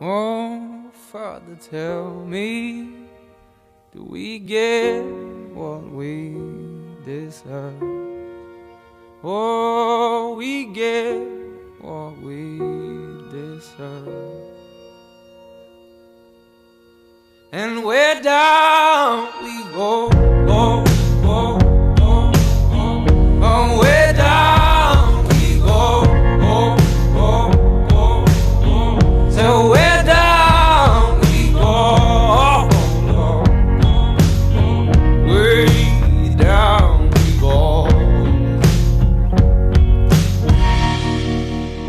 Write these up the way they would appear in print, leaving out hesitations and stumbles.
Oh, Father, tell me, do we get what we deserve? Oh, we get what we deserve. And where down we go, go, go, go, go. Oh, where down we go, go, go, go, go. So where down we go, go, go, go. Way down we go.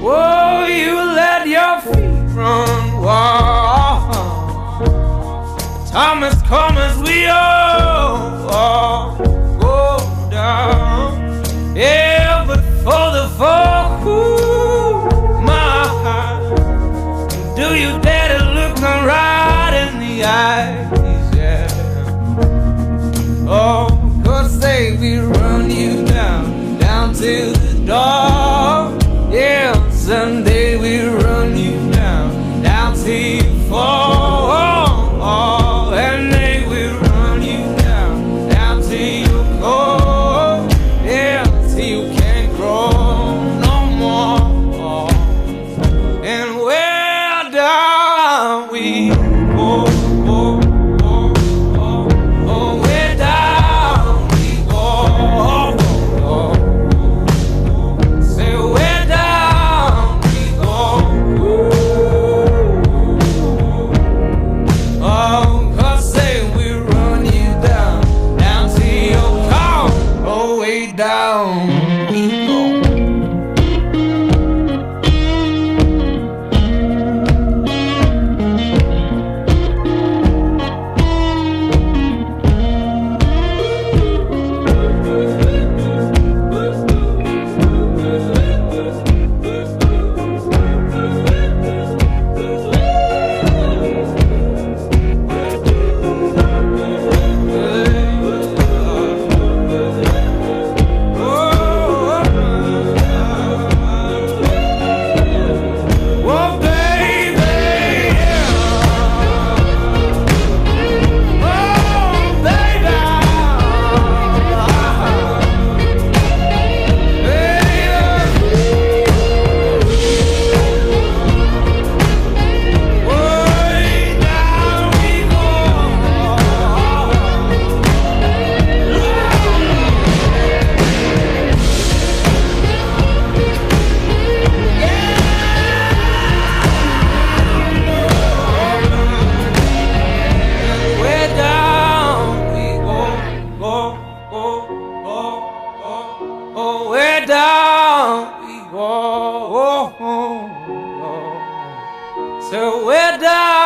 Oh, you let your feet run wild. Time has come as we all go down. Yeah, but for the fall, ooh, my heart, do you dare to look me right in the eyes? Yeah. Oh, 'cause they will run you down, down to the door. Yeah, someday we run you down, down till you fall. And they will run you down, down till you go. Yeah, till you can't grow no more. And where down we go, go, go, go. Oh, where down we go, go, go. Say where down we go. Oh, down we go. So we're down.